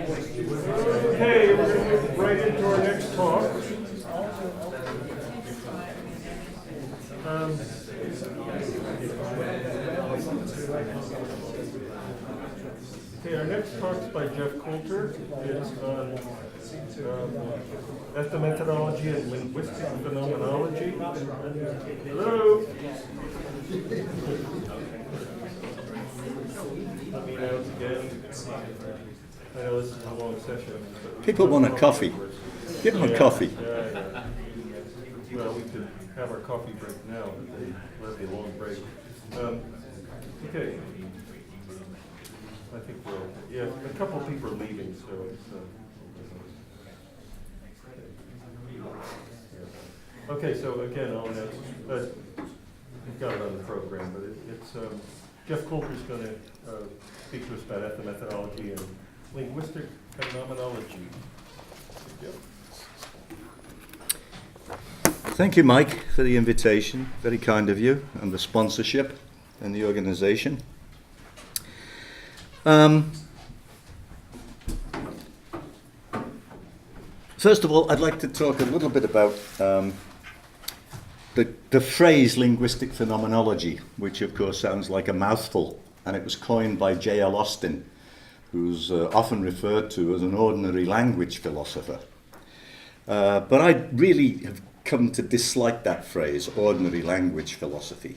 Okay, we're going to move right into our next talk. Okay, our next talk is by Jeff Coulter. It's on ethnomethodology and linguistic phenomenology. Hello. Let me announce again. I know this is a long session. People want a coffee. Give them a coffee. Yeah. Well, we could have our coffee break now, but that'd be a long break. Okay. I think a couple of people are leaving, so it's. Okay, so again, I'll announce. We've got it on the program, but it's Jeff Coulter's going to speak to us about ethnomethodology and linguistic phenomenology. Yeah. Thank you, Mike, for the invitation. Very kind of you, and the sponsorship and the organization. First of all, I'd like to talk a little bit about the phrase linguistic phenomenology, which of course sounds like a mouthful, and it was coined by J.L. Austin, who's often referred to as an ordinary language philosopher. But I really have come to dislike that phrase, ordinary language philosophy.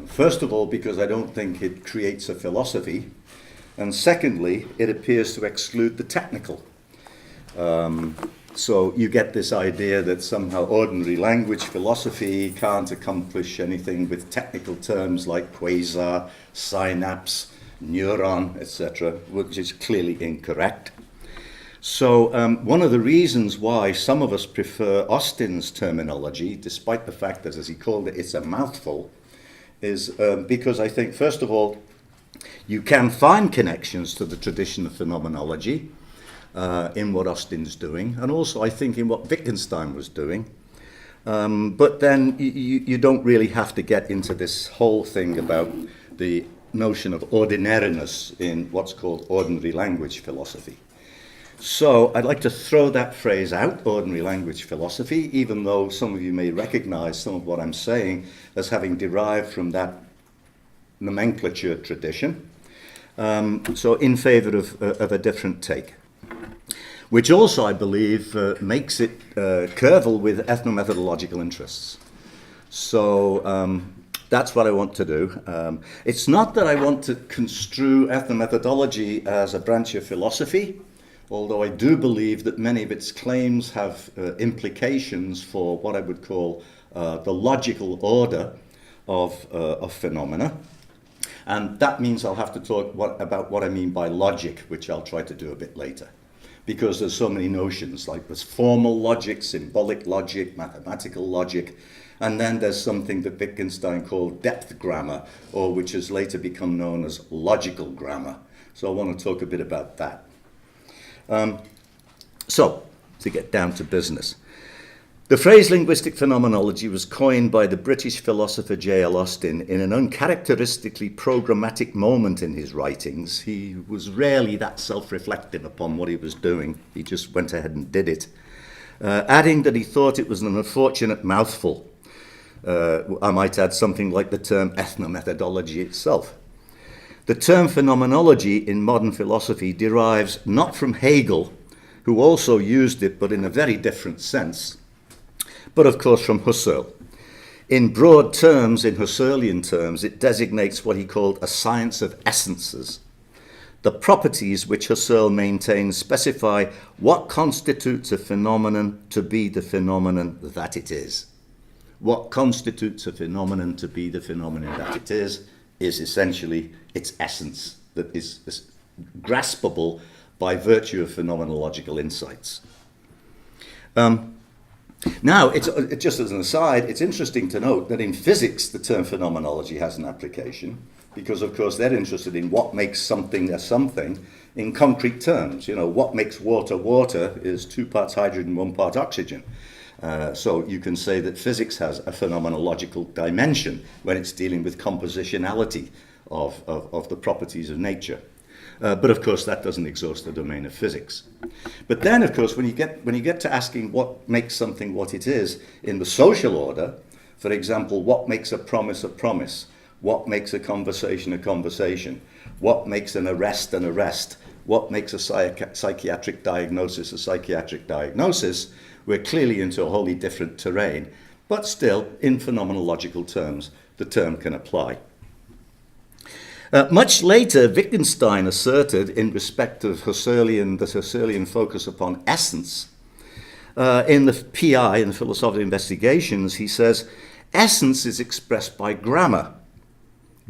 First of all, because I don't think it creates a philosophy, and secondly, it appears to exclude the technical. So you get this idea that somehow ordinary language philosophy can't accomplish anything with technical terms like quasar, synapse, neuron, etc., which is clearly incorrect. So one of the reasons why some of us prefer Austin's terminology, despite the fact that, as he called it, it's a mouthful, is because I think, first of all, you can find connections to the tradition of phenomenology in what Austin's doing, and also I think in what Wittgenstein was doing. But then you don't really have to get into this whole thing about the notion of ordinariness in what's called ordinary language philosophy. So I'd like to throw that phrase out, ordinary language philosophy, even though some of you may recognize some of what I'm saying as having derived from that nomenclature tradition. So in favor of a different take, which also, I believe, makes it curval with ethnomethodological interests. So that's what I want to do. It's not that I want to construe ethnomethodology as a branch of philosophy, although I do believe that many of its claims have implications for what I would call the logical order of phenomena. And that means I'll have to talk about what I mean by logic, which I'll try to do a bit later. Because there's so many notions, like there's formal logic, symbolic logic, mathematical logic, and then there's something that Wittgenstein called depth grammar, or which has later become known as logical grammar. So I want to talk a bit about that. So, to get down to business. The phrase linguistic phenomenology was coined by the British philosopher J.L. Austin in an uncharacteristically programmatic moment in his writings. He was rarely that self-reflective upon what he was doing. He just went ahead and did it, adding that he thought it was an unfortunate mouthful. I might add something like the term ethnomethodology itself. The term phenomenology in modern philosophy derives not from Hegel, who also used it but in a very different sense, but of course from Husserl. In broad terms, in Husserlian terms, it designates what he called a science of essences. The properties which Husserl maintains specify what constitutes a phenomenon to be the phenomenon that it is. What constitutes a phenomenon to be the phenomenon that it is essentially its essence that is graspable by virtue of phenomenological insights. Now, it's just as an aside, it's interesting to note that in physics the term phenomenology has an application because, of course, they're interested in what makes something a something in concrete terms. You know, what makes water water is 2 parts hydrogen, 1 part oxygen. So you can say that physics has a phenomenological dimension when it's dealing with compositionality of the properties of nature. But of course, that doesn't exhaust the domain of physics. But then, of course, when you get to asking what makes something what it is in the social order, for example, what makes a promise, what makes a conversation, what makes an arrest, what makes a psychiatric diagnosis, we're clearly into a wholly different terrain. But still, in phenomenological terms, the term can apply. Much later, Wittgenstein asserted, in respect of the Husserlian focus upon essence, in the PI, in the Philosophical Investigations, he says, essence is expressed by grammar,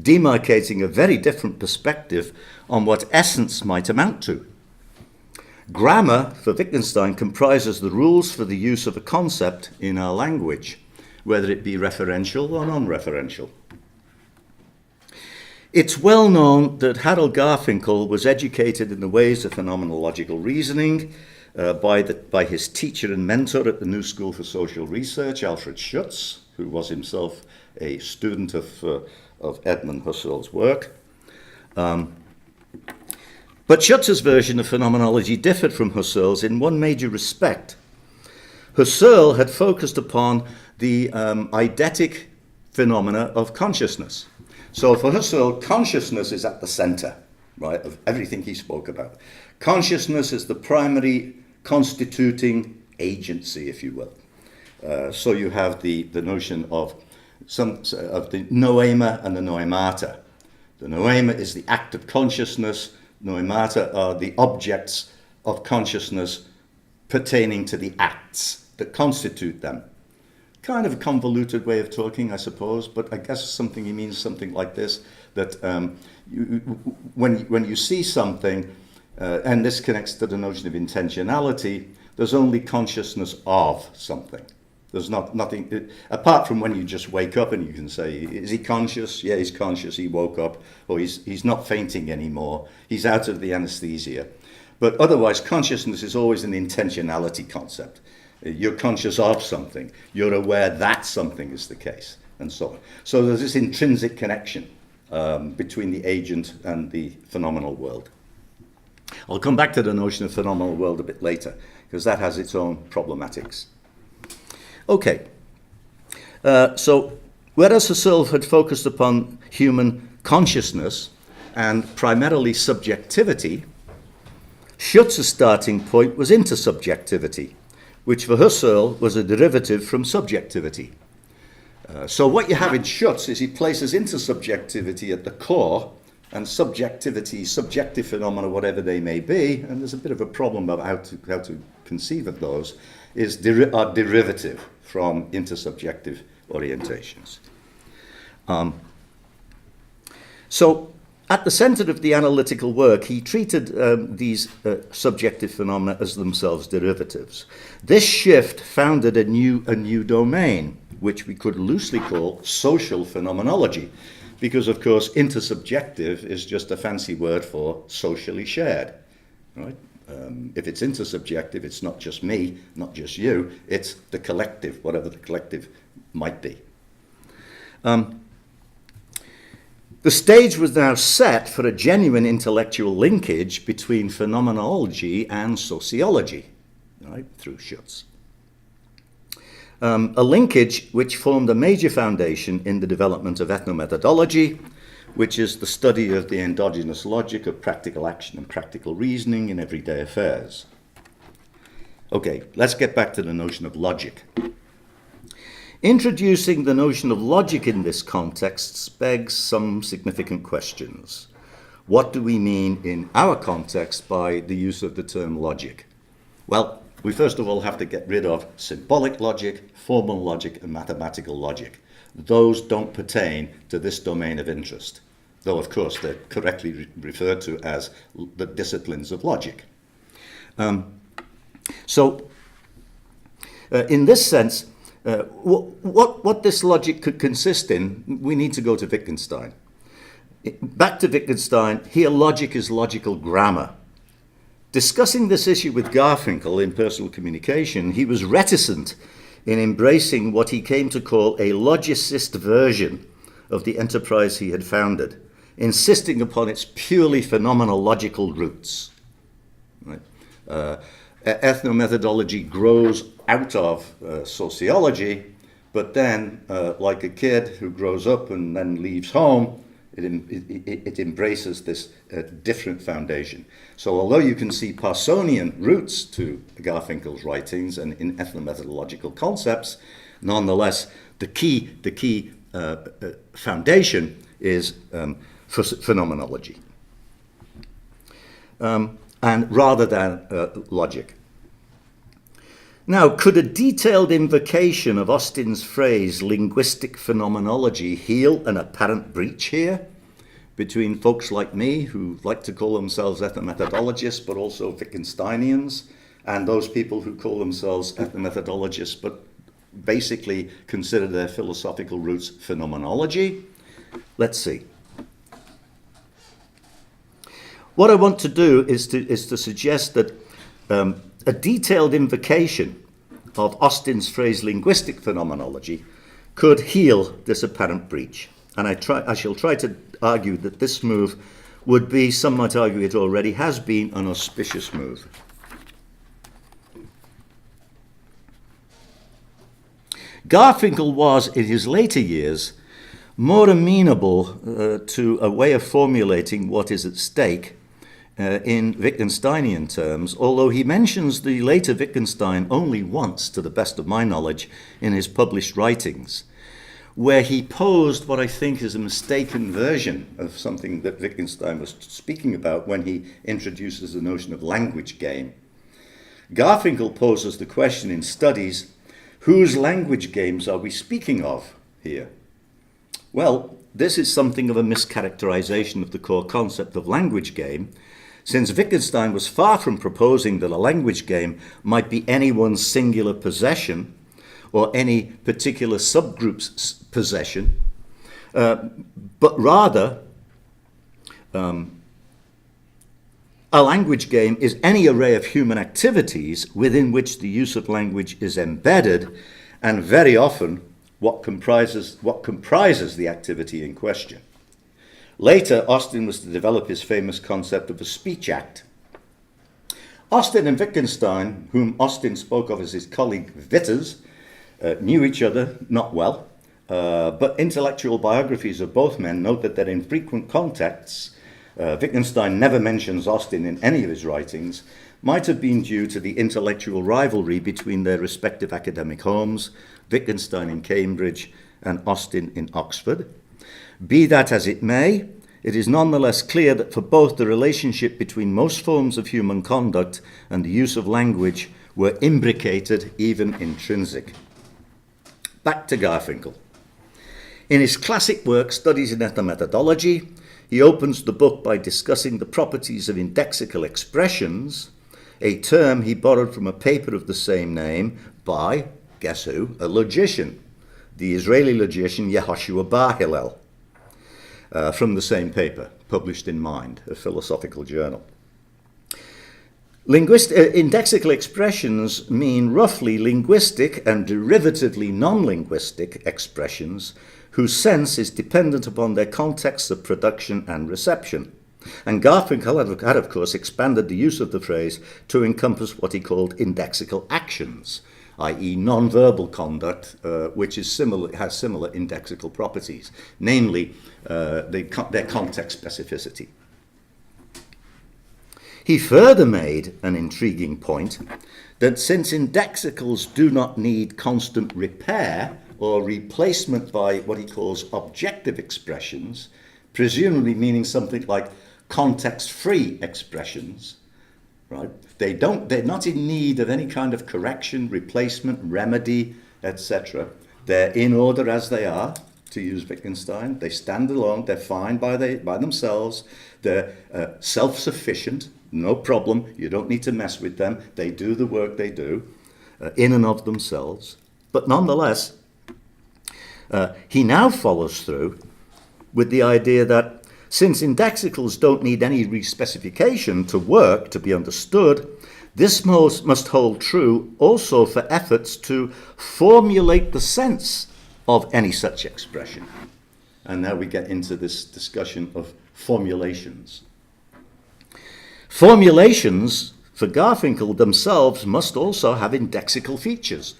demarcating a very different perspective on what essence might amount to. Grammar, for Wittgenstein, comprises the rules for the use of a concept in our language, whether it be referential or non-referential. It's well known that Harold Garfinkel was educated in the ways of phenomenological reasoning by his teacher and mentor at the New School for Social Research, Alfred Schutz, who was himself a student of Edmund Husserl's work. But Schutz's version of phenomenology differed from Husserl's in one major respect. Husserl had focused upon the eidetic phenomena of consciousness. So for Husserl, consciousness is at the center, right, of everything he spoke about. Consciousness is the primary constituting agency, if you will. So you have the notion of the noema and the noemata. The noema is the act of consciousness. Noemata are the objects of consciousness pertaining to the acts that constitute them. Kind of a convoluted way of talking, I suppose, but I guess he means something like this, that when you see something, and this connects to the notion of intentionality, there's only consciousness of something. There's nothing, apart from when you just wake up and you can say, is he conscious? Yeah, he's conscious, he woke up, or he's not fainting anymore, he's out of the anesthesia. But otherwise, consciousness is always an intentionality concept. You're conscious of something, you're aware that something is the case, and so on. So there's this intrinsic connection between the agent and the phenomenal world. I'll come back to the notion of phenomenal world a bit later, because that has its own problematics. Okay, so whereas Husserl had focused upon human consciousness and primarily subjectivity, Schutz's starting point was intersubjectivity, which for Husserl was a derivative from subjectivity. So what you have in Schutz is he places intersubjectivity at the core, and subjectivity, subjective phenomena, whatever they may be, and there's a bit of a problem about how to conceive of those, are derivative from intersubjective orientations. So at the center of the analytical work, he treated these subjective phenomena as themselves derivatives. This shift founded a new domain, which we could loosely call social phenomenology, because, of course, intersubjective is just a fancy word for socially shared, right? If it's intersubjective, it's not just me, not just you, it's the collective, whatever the collective might be. The stage was now set for a genuine intellectual linkage between phenomenology and sociology, right, through Schutz. A linkage which formed a major foundation in the development of ethnomethodology, which is the study of the endogenous logic of practical action and practical reasoning in everyday affairs. Okay, let's get back to the notion of logic. Introducing the notion of logic in this context begs some significant questions. What do we mean in our context by the use of the term logic? Well, we first of all have to get rid of symbolic logic, formal logic, and mathematical logic. Those don't pertain to this domain of interest, though of course they're correctly referred to as the disciplines of logic. So in this sense, what this logic could consist in, we need to go to Wittgenstein. Back to Wittgenstein, here logic is logical grammar. Discussing this issue with Garfinkel in Personal Communication, he was reticent in embracing what he came to call a logicist version of the enterprise he had founded, insisting upon its purely phenomenological roots. Right? Ethnomethodology grows out of sociology, but then, like a kid who grows up and then leaves home, it embraces this different foundation. So although you can see Parsonian roots to Garfinkel's writings and in ethnomethodological concepts, nonetheless, the key foundation is phenomenology, and rather than logic. Now, could a detailed invocation of Austin's phrase linguistic phenomenology heal an apparent breach here between folks like me who like to call themselves ethnomethodologists but also Wittgensteinians, and those people who call themselves ethnomethodologists but basically consider their philosophical roots phenomenology? Let's see. What I want to do is to suggest that a detailed invocation of Austin's phrase linguistic phenomenology could heal this apparent breach. And I shall try to argue that this move would be, some might argue it already has been, an auspicious move. Garfinkel was, in his later years, more amenable to a way of formulating what is at stake in Wittgensteinian terms, although he mentions the later Wittgenstein only once, to the best of my knowledge, in his published writings, where he posed what I think is a mistaken version of something that Wittgenstein was speaking about when he introduces the notion of language game. Garfinkel poses the question in studies, whose language games are we speaking of here? Well, this is something of a mischaracterization of the core concept of language game, since Wittgenstein was far from proposing that a language game might be anyone's singular possession or any particular subgroup's possession, but rather a language game is any array of human activities within which the use of language is embedded, and very often what comprises the activity in question. Later, Austin was to develop his famous concept of a speech act. Austin and Wittgenstein, whom Austin spoke of as his colleague Witters, knew each other not well, but intellectual biographies of both men note that in frequent contexts, Wittgenstein never mentions Austin in any of his writings, might have been due to the intellectual rivalry between their respective academic homes, Wittgenstein in Cambridge and Austin in Oxford. Be that as it may, it is nonetheless clear that for both the relationship between most forms of human conduct and the use of language were imbricated, even intrinsic. Back to Garfinkel. In his classic work, Studies in Ethnomethodology, he opens the book by discussing the properties of indexical expressions, a term he borrowed from a paper of the same name by, guess who, a logician, the Israeli logician Yehoshua Bar Hillel, from the same paper, published in Mind, a philosophical journal. Indexical expressions mean roughly linguistic and derivatively non-linguistic expressions whose sense is dependent upon their contexts of production and reception. And Garfinkel had, of course, expanded the use of the phrase to encompass what he called indexical actions, i.e. non-verbal conduct, which has similar indexical properties, namely their context specificity. He further made an intriguing point that since indexicals do not need constant repair or replacement by what he calls objective expressions, presumably meaning something like context-free expressions, right? They're not in need of any kind of correction, replacement, remedy, etc. They're in order as they are, to use Wittgenstein. They stand alone, they're fine by themselves, they're self-sufficient, no problem, you don't need to mess with them, they do the work they do, in and of themselves. But nonetheless, he now follows through with the idea that since indexicals don't need any respecification to work, to be understood, this must hold true also for efforts to formulate the sense of any such expression. And now we get into this discussion of formulations. Formulations, for Garfinkel, themselves must also have indexical features.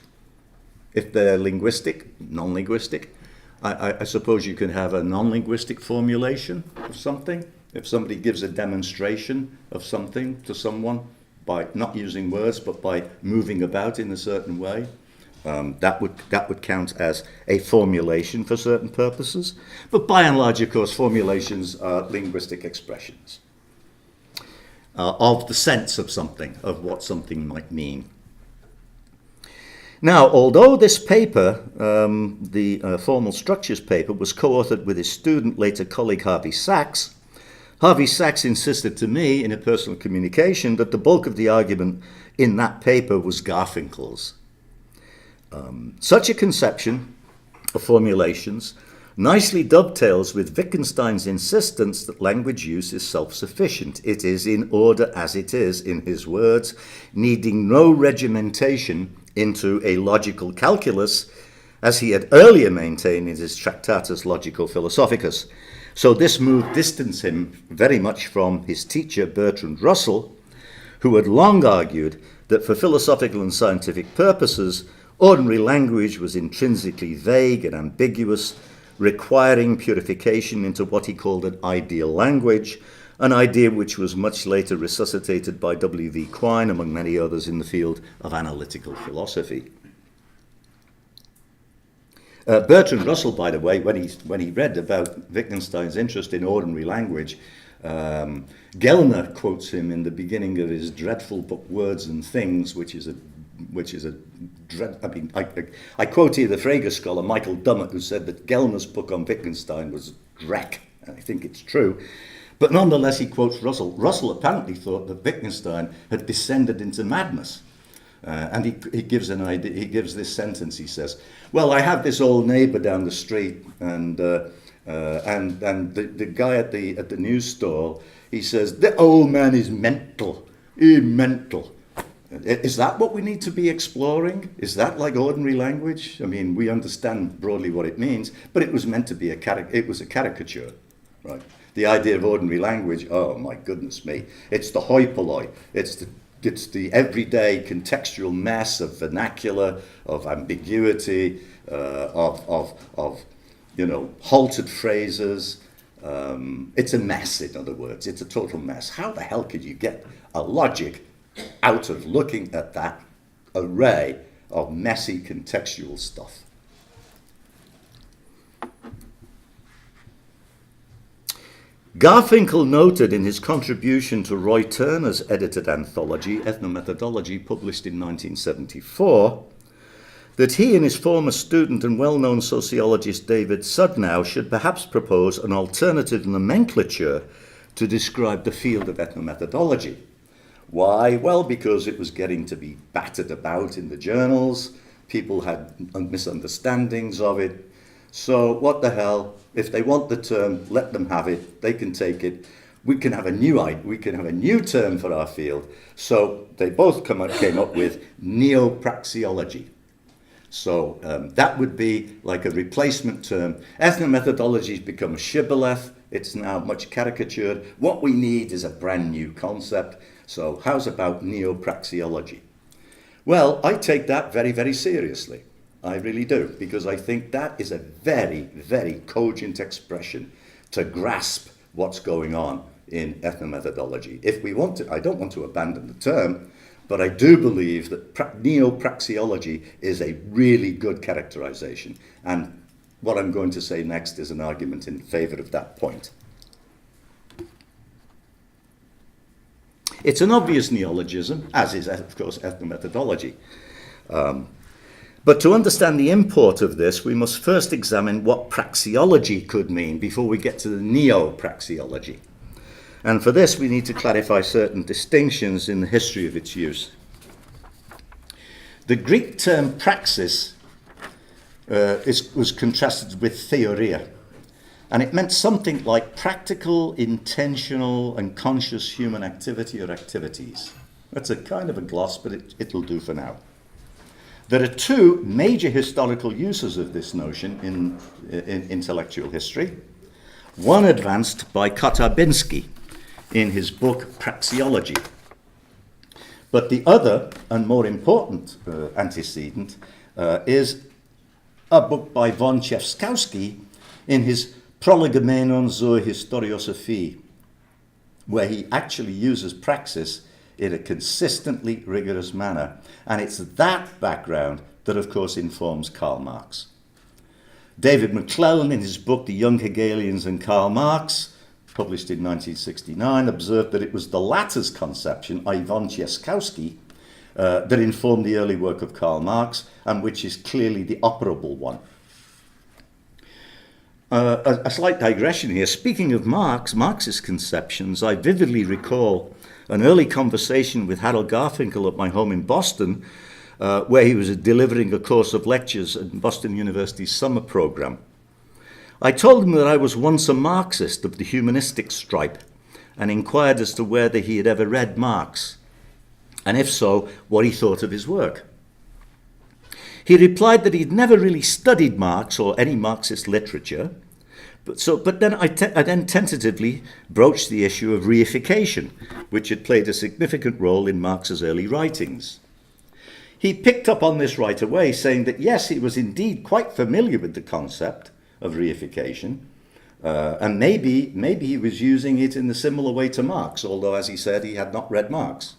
If they're linguistic, non-linguistic, I suppose you can have a non-linguistic formulation of something. If somebody gives a demonstration of something to someone by not using words but by moving about in a certain way, that would count as a formulation for certain purposes. But by and large, of course, formulations are linguistic expressions of the sense of something, of what something might mean. Now, although this paper, the formal structures paper, was co-authored with his student, later colleague Harvey Sachs, Harvey Sachs insisted to me in a personal communication that the bulk of the argument in that paper was Garfinkel's. Such a conception of formulations nicely dovetails with Wittgenstein's insistence that language use is self-sufficient. It is in order as it is, in his words, needing no regimentation into a logical calculus, as he had earlier maintained in his Tractatus Logico-Philosophicus. So this move distanced him very much from his teacher, Bertrand Russell, who had long argued that for philosophical and scientific purposes, ordinary language was intrinsically vague and ambiguous, requiring purification into what he called an ideal language, an idea which was much later resuscitated by W.V. Quine, among many others, in the field of analytical philosophy. Bertrand Russell, by the way, when he read about Wittgenstein's interest in ordinary language, Gellner quotes him in the beginning of his dreadful book Words and Things, which is a dread. I mean, I quote here the Frege scholar Michael Dummett, who said that Gellner's book on Wittgenstein was dreck. And I think it's true. But nonetheless, he quotes Russell. Russell apparently thought that Wittgenstein had descended into madness. And he gives an idea. He gives this sentence. He says, "Well, I have this old neighbour down the street, and the guy at the news stall. He says the old man is mental. He's mental. Is that what we need to be exploring? Is that like ordinary language? I mean, we understand broadly what it means, but it was meant to be a caricature, right? The idea of ordinary language. Oh my goodness me! It's the hoi polloi. It's the everyday contextual mess of vernacular, of ambiguity, of halted phrases. It's a mess, in other words. It's a total mess. How the hell could you get a logic out of looking at that array of messy contextual stuff? Garfinkel noted in his contribution to Roy Turner's edited anthology, Ethnomethodology, published in 1974, that he and his former student and well-known sociologist David Sudnow should perhaps propose an alternative nomenclature to describe the field of ethnomethodology. Why? Well, because it was getting to be battered about in the journals. People had misunderstandings of it. So what the hell? If they want the term, let them have it. They can take it. We can have a new term for our field. So they both came up with neopraxeology. So that would be like a replacement term. Ethnomethodology has become a shibboleth. It's now much caricatured. What we need is a brand new concept. So how's about neopraxeology? Well, I take that very, very seriously. I really do, because I think that is a very, very cogent expression to grasp what's going on in ethnomethodology. If we want to, I don't want to abandon the term, but I do believe that neopraxeology is a really good characterization. And what I'm going to say next is an argument in favor of that point. It's an obvious neologism, as is, of course, ethnomethodology. But to understand the import of this, we must first examine what praxeology could mean before we get to the neopraxeology. And for this, we need to clarify certain distinctions in the history of its use. The Greek term praxis was contrasted with theoria, and it meant something like practical, intentional, and conscious human activity or activities. That's a kind of a gloss, but it'll do for now. There are two major historical uses of this notion in intellectual history. one advanced by Kotarbinsky in his book Praxeology. But the other and more important antecedent is a book by von Tchefskowski in his Prolegomenon zur Historiosophie, where he actually uses praxis in a consistently rigorous manner. And it's that background that, of course, informs Karl Marx. David McClellan, in his book The Young Hegelians and Karl Marx, published in 1969, observed that it was the latter's conception, i.e. von Tchefskowski, that informed the early work of Karl Marx, and which is clearly the operable one. A slight digression here. Speaking of Marx's conceptions, I vividly recall an early conversation with Harold Garfinkel at my home in Boston, where he was delivering a course of lectures at Boston University's summer program. I told him that I was once a Marxist of the humanistic stripe and inquired as to whether he had ever read Marx, and if so, what he thought of his work. He replied that he'd never really studied Marx or any Marxist literature, but then I then tentatively broached the issue of reification, which had played a significant role in Marx's early writings. He picked up on this right away, saying that yes, he was indeed quite familiar with the concept of reification, and maybe he was using it in a similar way to Marx, although, as he said, he had not read Marx.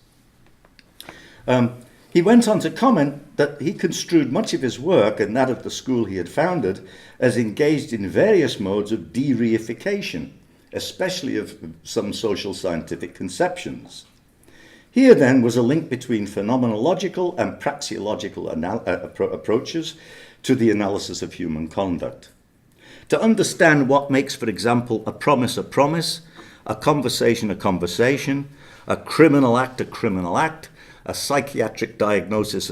He went on to comment that he construed much of his work and that of the school he had founded as engaged in various modes of de-reification, especially of some social scientific conceptions. Here then was a link between phenomenological and praxeological approaches to the analysis of human conduct. To understand what makes, for example, a promise, a conversation, a criminal act, a psychiatric diagnosis,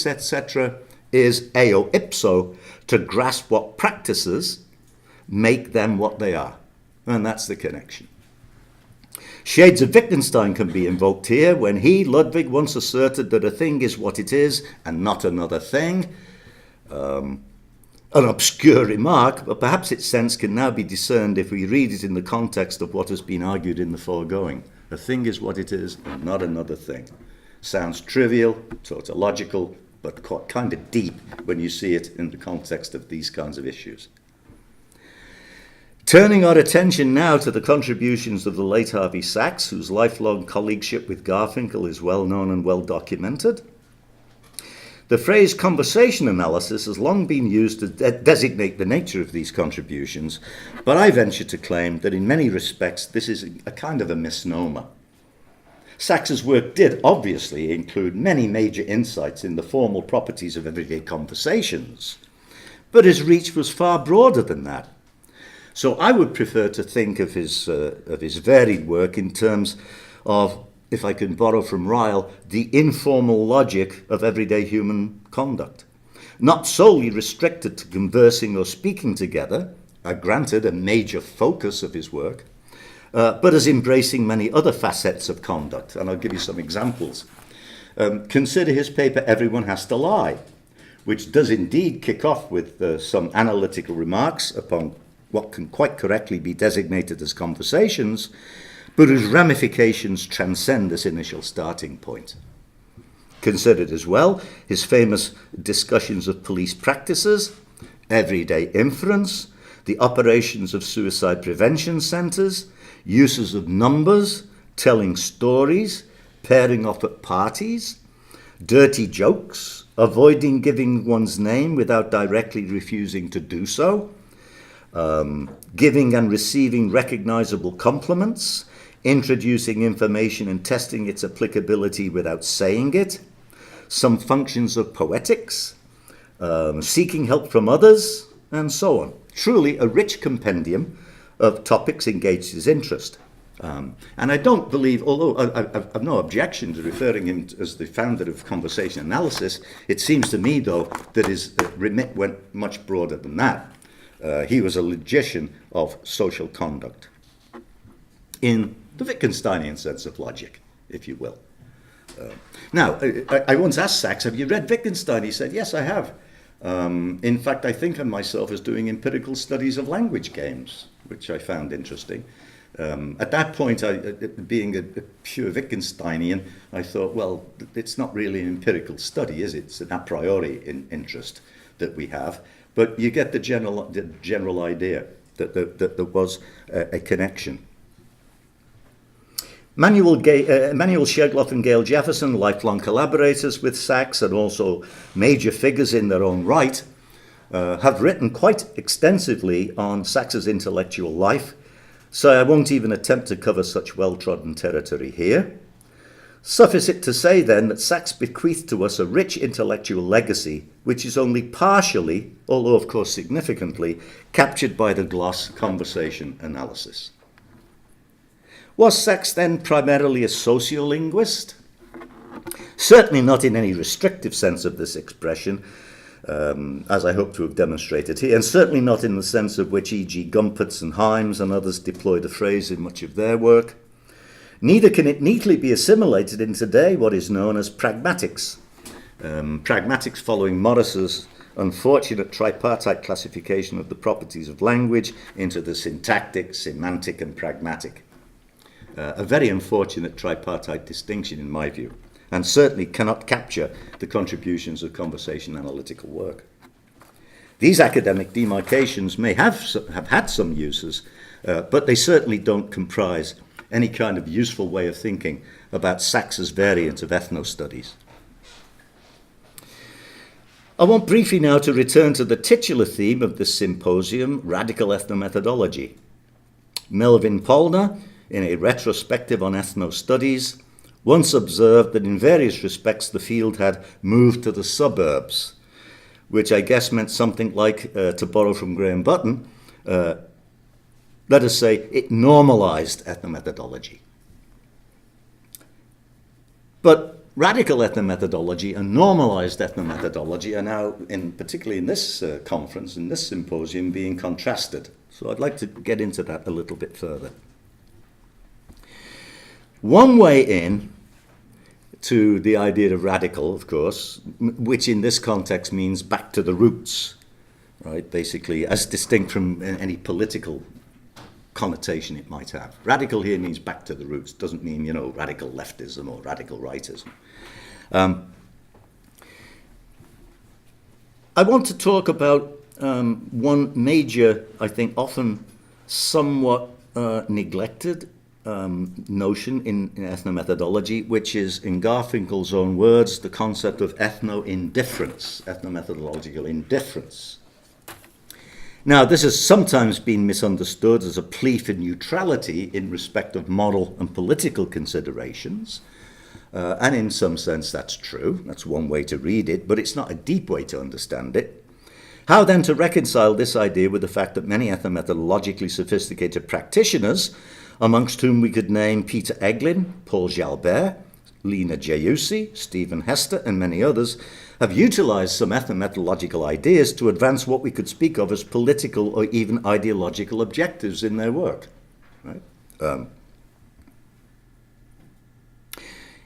etc., is eo ipso to grasp what practices make them what they are. And that's the connection. Shades of Wittgenstein can be invoked here when he, Ludwig, once asserted that a thing is what it is and not another thing. An obscure remark, but perhaps its sense can now be discerned if we read it in the context of what has been argued in the foregoing. A thing is what it is and not another thing. Sounds trivial, tautological, but quite kind of deep when you see it in the context of these kinds of issues. Turning our attention now to the contributions of the late Harvey Sachs, whose lifelong colleagueship with Garfinkel is well known and well documented. The phrase conversation analysis has long been used to designate the nature of these contributions, but I venture to claim that in many respects this is a kind of a misnomer. Sachs's work did obviously include many major insights in the formal properties of everyday conversations, but his reach was far broader than that. So I would prefer to think of his varied work in terms of, if I can borrow from Ryle, the informal logic of everyday human conduct. Not solely restricted to conversing or speaking together, granted a major focus of his work, but as embracing many other facets of conduct. And I'll give you some examples. Consider his paper, Everyone Has to Lie, which does indeed kick off with some analytical remarks upon what can quite correctly be designated as conversations, but whose ramifications transcend this initial starting point. Considered as well his famous discussions of police practices, everyday inference, the operations of suicide prevention centres, uses of numbers, telling stories, pairing off at parties, dirty jokes, avoiding giving one's name without directly refusing to do so, giving and receiving recognisable compliments, introducing information and testing its applicability without saying it, some functions of poetics, seeking help from others, and so on. Truly a rich compendium of topics engaged his interest. And I don't believe, although I've no objection to referring him as the founder of conversation analysis, it seems to me, though, that his remit went much broader than that. He was a logician of social conduct in the Wittgensteinian sense of logic, if you will. Now, I once asked Sachs, have you read Wittgenstein? He said, yes, I have. In fact, I think of myself as doing empirical studies of language games, which I found interesting. At that point, being a pure Wittgensteinian, I thought, well, it's not really an empirical study, is it? It's an a priori interest that we have. But you get the general idea that there was a connection. Manuel Shegloff and Gail Jefferson, lifelong collaborators with Sachs and also major figures in their own right, have written quite extensively on Sachs's intellectual life, so I won't even attempt to cover such well-trodden territory here. Suffice it to say then that Sachs bequeathed to us a rich intellectual legacy, which is only partially, although of course significantly, captured by the gloss conversation analysis. Was Sachs then primarily a sociolinguist? Certainly not in any restrictive sense of this expression, as I hope to have demonstrated here, and certainly not in the sense of which E.G. Gumpertz and Himes and others deploy the phrase in much of their work. Neither can it neatly be assimilated in today what is known as pragmatics. Pragmatics following Morris's unfortunate tripartite classification of the properties of language into the syntactic, semantic, and pragmatic. A very unfortunate tripartite distinction in my view, and certainly cannot capture the contributions of conversation analytical work. These academic demarcations may have had some uses, but they certainly don't comprise any kind of useful way of thinking about Sachs's variant of ethnostudies. I want briefly now to return to the titular theme of this symposium, radical ethnomethodology. Melvin Polner, in a retrospective on ethnostudies, once observed that in various respects the field had moved to the suburbs, which I guess meant something like, to borrow from Graham Button, let us say it normalized ethnomethodology. But radical ethnomethodology and normalized ethnomethodology are now, particularly in this conference, in this symposium, being contrasted. So I'd like to get into that a little bit further. One way in to the idea of radical, of course, which in this context means back to the roots, right? Basically, as distinct from any political connotation it might have. Radical here means back to the roots, doesn't mean, radical leftism or radical rightism. I want to talk about one major, I think often somewhat neglected notion in ethnomethodology, which is, in Garfinkel's own words, the concept of ethno-indifference, ethnomethodological indifference. Now, this has sometimes been misunderstood as a plea for neutrality in respect of moral and political considerations, and in some sense that's true. That's one way to read it, but it's not a deep way to understand it. How then to reconcile this idea with the fact that many ethnomethodologically sophisticated practitioners, amongst whom we could name Peter Eglin, Paul Jalbert, Lena Giussi, Stephen Hester, and many others, have utilized some ethnomethodological ideas to advance what we could speak of as political or even ideological objectives in their work. Right?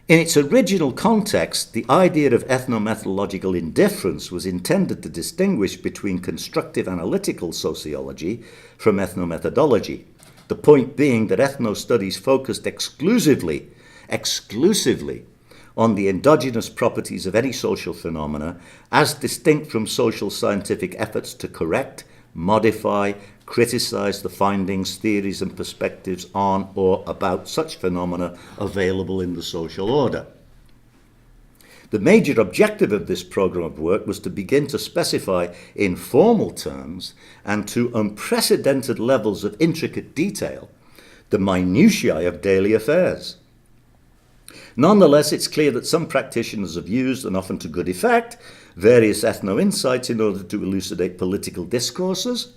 In its original context, the idea of ethnomethodological indifference was intended to distinguish between constructive analytical sociology from ethnomethodology. The point being that ethnostudies focused exclusively on the endogenous properties of any social phenomena as distinct from social scientific efforts to correct, modify, criticize the findings, theories, and perspectives on or about such phenomena available in the social order. The major objective of this program of work was to begin to specify in formal terms and to unprecedented levels of intricate detail the minutiae of daily affairs. Nonetheless, it's clear that some practitioners have used, and often to good effect, various ethno-insights in order to elucidate political discourses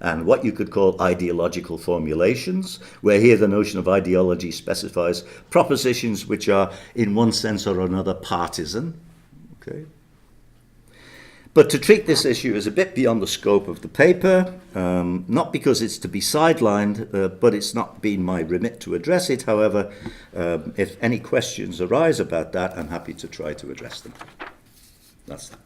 and what you could call ideological formulations, where here the notion of ideology specifies propositions which are, in one sense or another, partisan. Okay. But to treat this issue is a bit beyond the scope of the paper, not because it's to be sidelined, but it's not been my remit to address it. However, if any questions arise about that, I'm happy to try to address them. That's that.